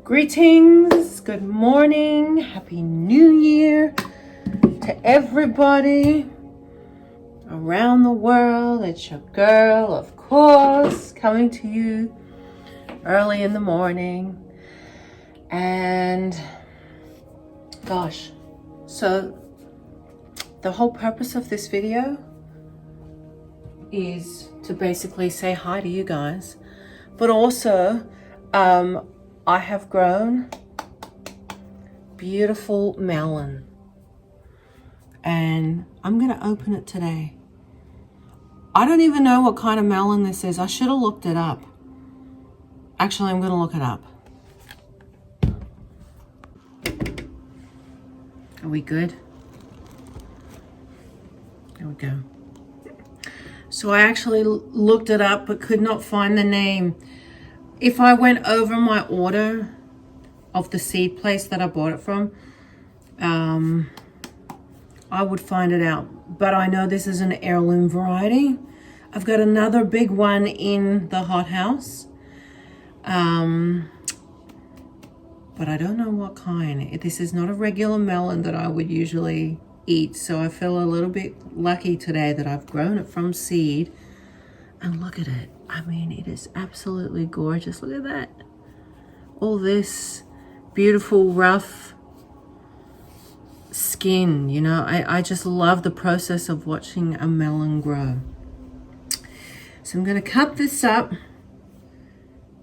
Greetings, good morning, happy new year to everybody around the world. It's your girl, of course, coming to you early in the morning. And gosh, so the whole purpose of this video is to basically say hi to you guys, but also I have grown beautiful melon and I'm gonna open it today. I don't even know what kind of melon this is. I should have looked it up. Actually, I'm gonna look it up. Are we good? There we go. So I actually looked it up but could not find the name. If I went over my order of the seed place that I bought it from, I would find it out. But I know this is an heirloom variety. I've got another big one in the hothouse. But I don't know what kind. This is not a regular melon that I would usually eat. So I feel a little bit lucky today that I've grown it from seed. And look at it. I mean, it is absolutely gorgeous. Look at that. All this beautiful, rough skin, you know. I just love the process of watching a melon grow. So I'm going to cut this up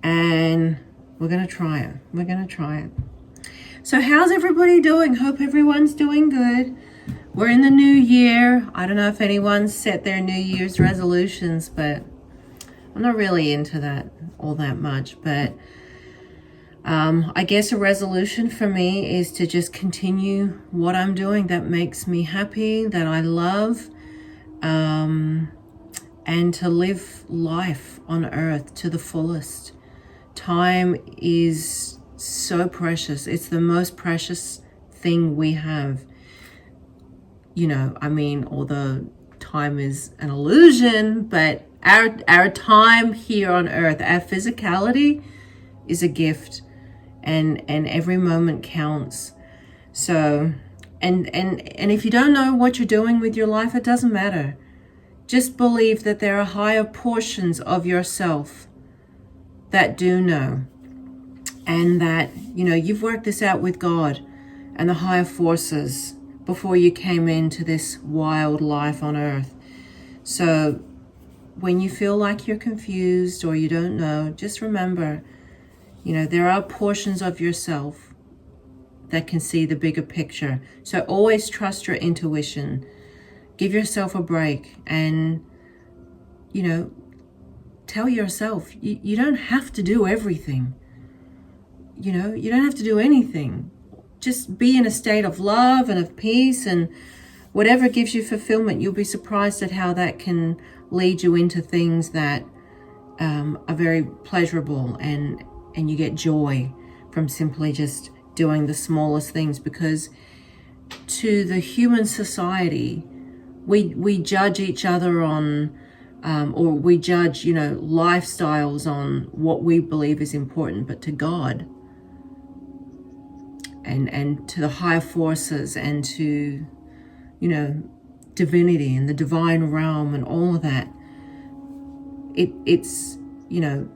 and we're going to try it. We're going to try it. So how's everybody doing? Hope everyone's doing good. We're in the new year. I don't know if anyone's set their New Year's resolutions, but I'm not really into that all that much. But I guess a resolution for me is to just continue what I'm doing that makes me happy, that I love, and to live life on earth to the fullest. Time is so precious. It's the most precious thing we have. You know, I mean, although time is an illusion, but our time here on earth, our physicality is a gift, and every moment counts. So, and if you don't know what you're doing with your life, it doesn't matter. Just believe that there are higher portions of yourself that do know, and that, you know, you've worked this out with God and the higher forces before you came into this wild life on earth. So when you feel like you're confused or you don't know, just remember, you know, there are portions of yourself that can see the bigger picture. So always trust your intuition. Give yourself a break and, you know, tell yourself you don't have to do everything. You know, you don't have to do anything. Just be in a state of love and of peace, and whatever gives you fulfillment. You'll be surprised at how that can lead you into things that are very pleasurable, and you get joy from simply just doing the smallest things. Because to the human society, we judge each other on, or we judge, you know, lifestyles on what we believe is important. But to God, and to the higher forces, and to, you know, divinity and the divine realm and all of that, it's, you know,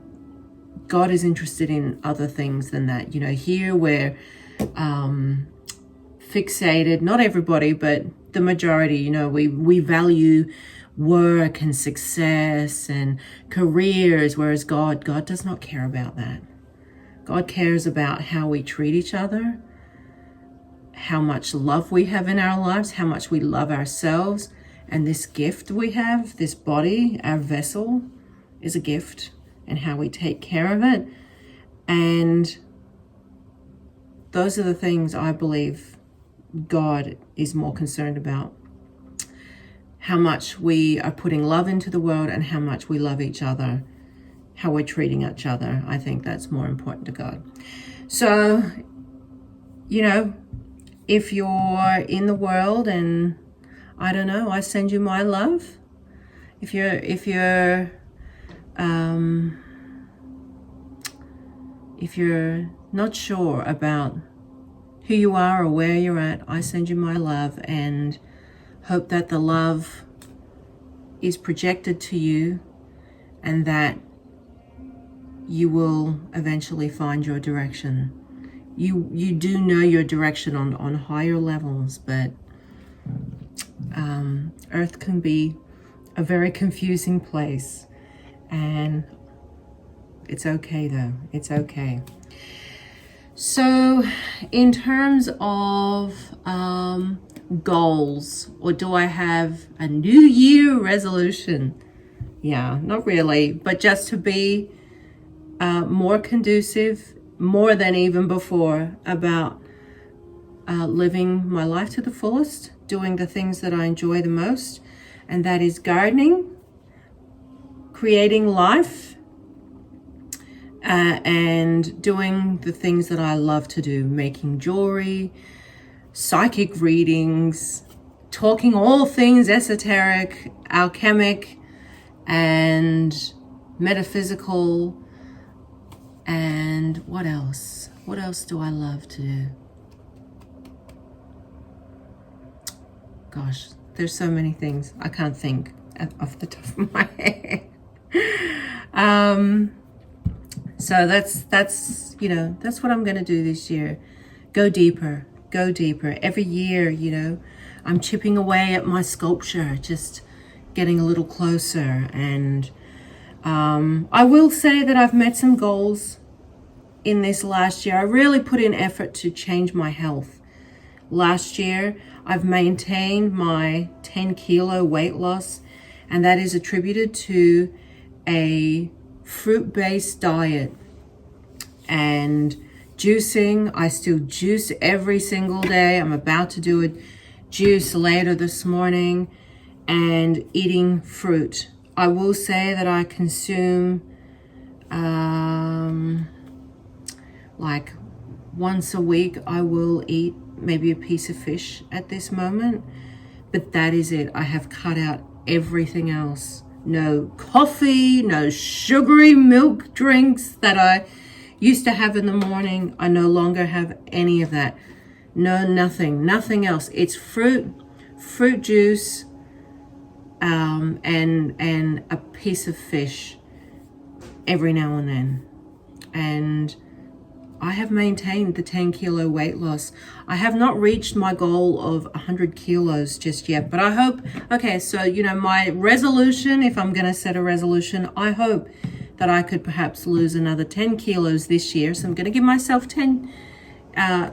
God is interested in other things than that. You know, here we're fixated, not everybody, but the majority, you know, we value work and success and careers, whereas God does not care about that. God cares about how we treat each other, how much love we have in our lives, how much we love ourselves, and this gift we have, this body, our vessel, is a gift, and how we take care of it. And those are the things I believe God is more concerned about. How much we are putting love into the world and how much we love each other, how we're treating each other. I think that's more important to God. So, you know, if you're in the world, and I don't know, I send you my love. If you're If you're not sure about who you are or where you're at, I send you my love and hope that the love is projected to you and that you will eventually find your direction. You do know your direction on higher levels, but Earth can be a very confusing place, and it's okay though. It's okay. So in terms of goals, or do I have a New Year resolution? Yeah, not really, but just to be more conducive, more than even before, about living my life to the fullest, doing the things that I enjoy the most, and that is gardening, creating life, and doing the things that I love to do, making jewelry, psychic readings, talking all things esoteric, alchemic, and metaphysical. And what else? What else do I love to do? Gosh, there's so many things I can't think off the top of my head. So that's you know, that's what I'm gonna do this year. Go deeper, go deeper. Every year, you know, I'm chipping away at my sculpture, just getting a little closer. And I will say that I've met some goals in this last year. I really put in effort to change my health. Last year, I've maintained my 10-kilo weight loss, and that is attributed to a fruit-based diet and juicing. I still juice every single day. I'm about to do a juice later this morning, and eating fruit. I will say that I consume like once a week I will eat maybe a piece of fish at this moment, but that is it. I have cut out everything else. No coffee, no sugary milk drinks that I used to have in the morning. I no longer have any of that. No, nothing else. It's fruit juice, and a piece of fish every now and then. And I have maintained the 10-kilo weight loss. I have not reached my goal of 100 kilos just yet, but I hope, okay, so, you know, my resolution, if I'm going to set a resolution, I hope that I could perhaps lose another 10 kilos this year. So I'm going to give myself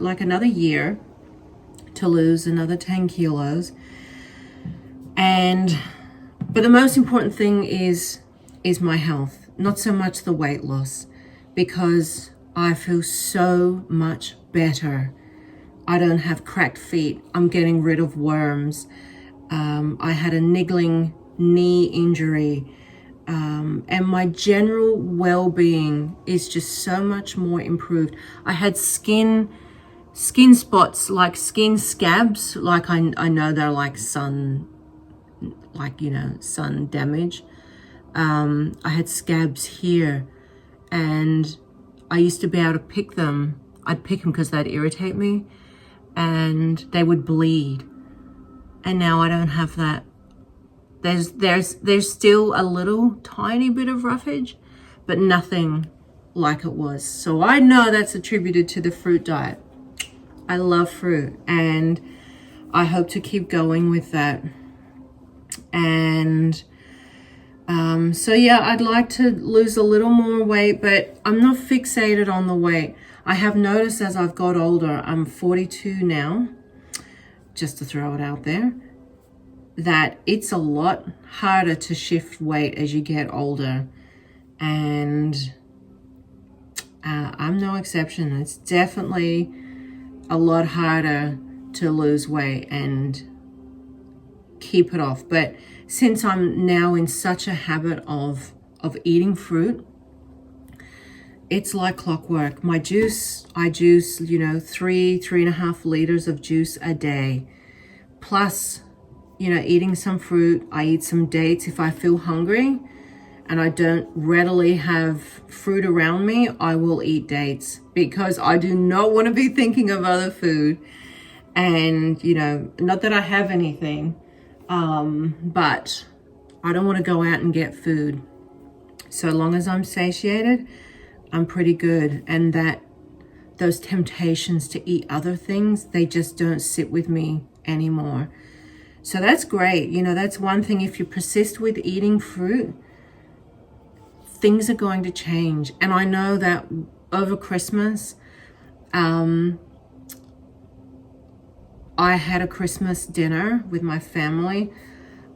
like another year to lose another 10 kilos. But the most important thing is my health, not so much the weight loss, because I feel so much better. I don't have cracked feet. I'm getting rid of worms. I had a niggling knee injury. And my general well-being is just so much more improved. I had skin spots, like skin scabs, like I know they're like sun damage. I had scabs here, and I used to be able to pick them. I'd pick them because they'd irritate me, and they would bleed. And now I don't have that. There's still a little tiny bit of roughage, but nothing like it was. So I know that's attributed to the fruit diet. I love fruit, and I hope to keep going with that. And so yeah, I'd like to lose a little more weight, but I'm not fixated on the weight. I have noticed as I've got older, I'm 42 now, just to throw it out there, that it's a lot harder to shift weight as you get older. And I'm no exception. It's definitely a lot harder to lose weight and keep it off. But since I'm now in such a habit of eating fruit, it's like clockwork. My juice, I juice, 3.5 liters of juice a day. Plus, eating some fruit. I eat some dates if I feel hungry. and I don't readily have fruit around me, I will eat dates because I do not want to be thinking of other food. And, you know, not that I have anything, but I don't want to go out and get food. So long as I'm satiated, I'm pretty good. And those temptations to eat other things, they just don't sit with me anymore. So that's great. You know, that's one thing. If you persist with eating fruit, things are going to change. And I know that over Christmas, I had a Christmas dinner with my family.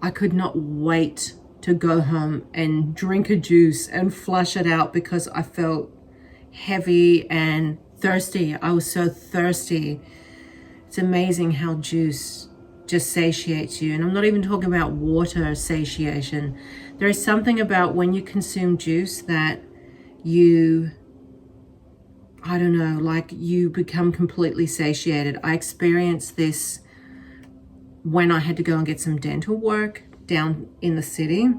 I could not wait to go home and drink a juice and flush it out because I felt heavy and thirsty. I was so thirsty. It's amazing how juice just satiates you. And I'm not even talking about water satiation. There is something about when you consume juice that you, I don't know, like you become completely satiated. I experienced this when I had to go and get some dental work down in the city.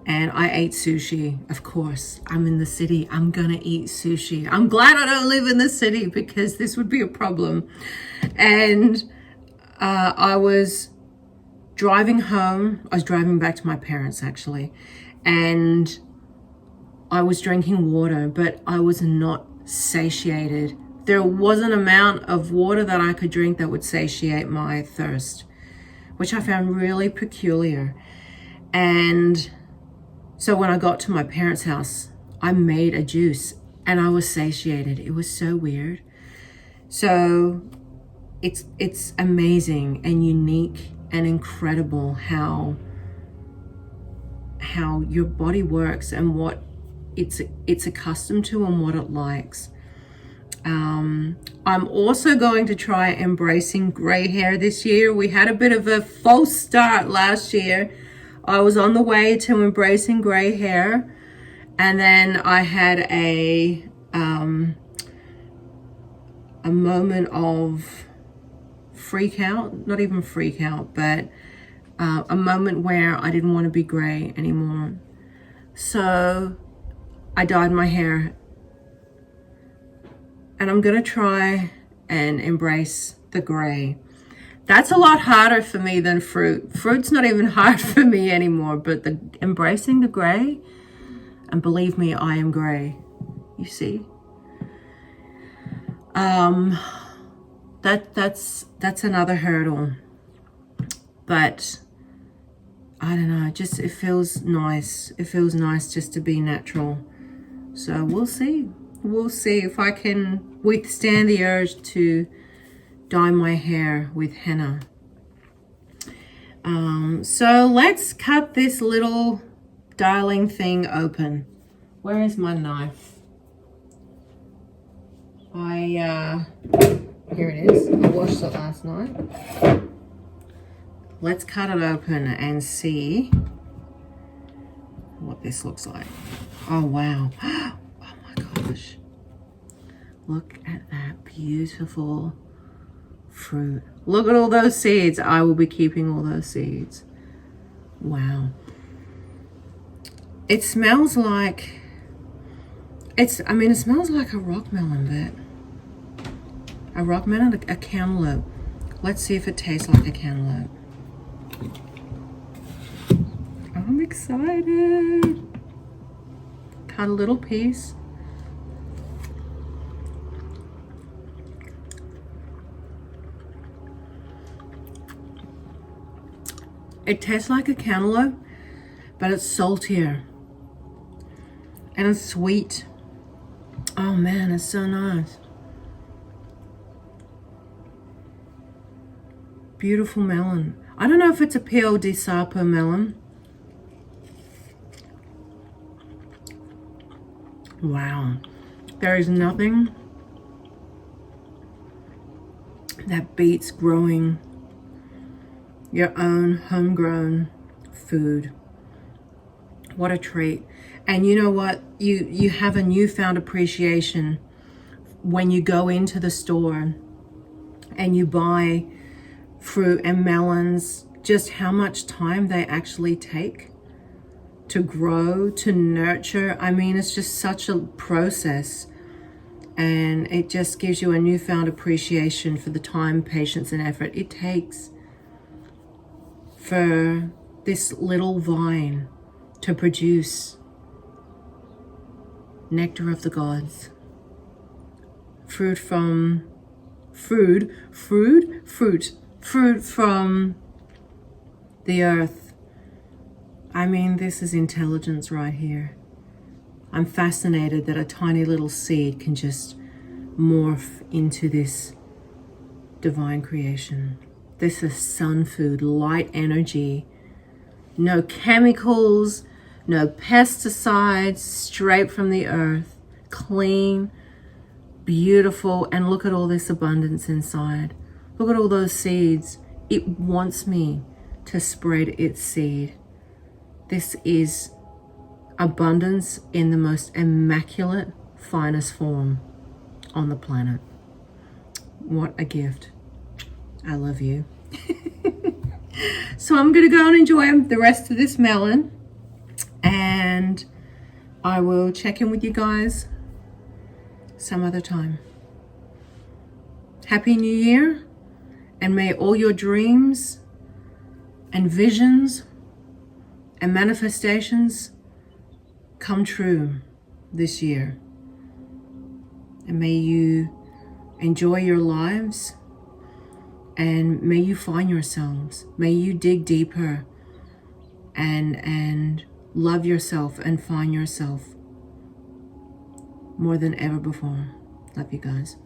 And I ate sushi, of course. I'm in the city, I'm gonna eat sushi. I'm glad I don't live in the city because this would be a problem. And I was driving home. I was driving back to my parents actually. And I was drinking water, but I was not satiated. There was an amount of water that I could drink that would satiate my thirst, which I found really peculiar. And so when I got to my parents' house, I made a juice and I was satiated. It was so weird. So it's amazing and unique and incredible how your body works and what it's accustomed to and what it likes. I'm also going to try embracing gray hair this year. We had a bit of a false start last year. I was on the way to embracing gray hair, and then I had a moment of freak out, not even freak out, but a moment where I didn't want to be gray anymore. So I dyed my hair, and I'm gonna try and embrace the gray. That's a lot harder for me than fruit. Fruit's not even hard for me anymore, but embracing the gray, and believe me, I am gray, you see. That's another hurdle, but I don't know, just it feels nice. It feels nice just to be natural. So we'll see if I can withstand the urge to dye my hair with henna. So let's cut this little darling thing open. Where is my knife? Here it is. I washed it last night. Let's cut it open and see what this looks like. Oh wow. Oh my gosh. Look at that beautiful fruit. Look at all those seeds. I will be keeping all those seeds. Wow. It smells like it smells like a rock melon, but a rock melon, a cantaloupe. Let's see if it tastes like a cantaloupe. I'm excited. Cut a little piece. It tastes like a cantaloupe, but it's saltier. And it's sweet. Oh man, it's so nice. Beautiful melon. I don't know if it's a Pio di Sapo melon. Wow. There is nothing that beats growing your own homegrown food. What a treat. And you know what? You have a newfound appreciation when you go into the store and you buy fruit and melons, just how much time they actually take to grow, to nurture. I mean, it's just such a process. And it just gives you a newfound appreciation for the time, patience, and effort it takes for this little vine to produce nectar of the gods, fruit from fruit from the earth. I mean, this is intelligence right here. I'm fascinated that a tiny little seed can just morph into this divine creation. This is sun food, light energy, no chemicals, no pesticides, straight from the earth, clean, beautiful, and look at all this abundance inside. Look at all those seeds. It wants me to spread its seed. This is abundance in the most immaculate, finest form on the planet. What a gift. I love you. So I'm going to go and enjoy the rest of this melon, and I will check in with you guys some other time. Happy New Year, and may all your dreams and visions and manifestations come true this year. And may you enjoy your lives, and may you find yourselves. May you dig deeper and love yourself and find yourself more than ever before. Love you guys.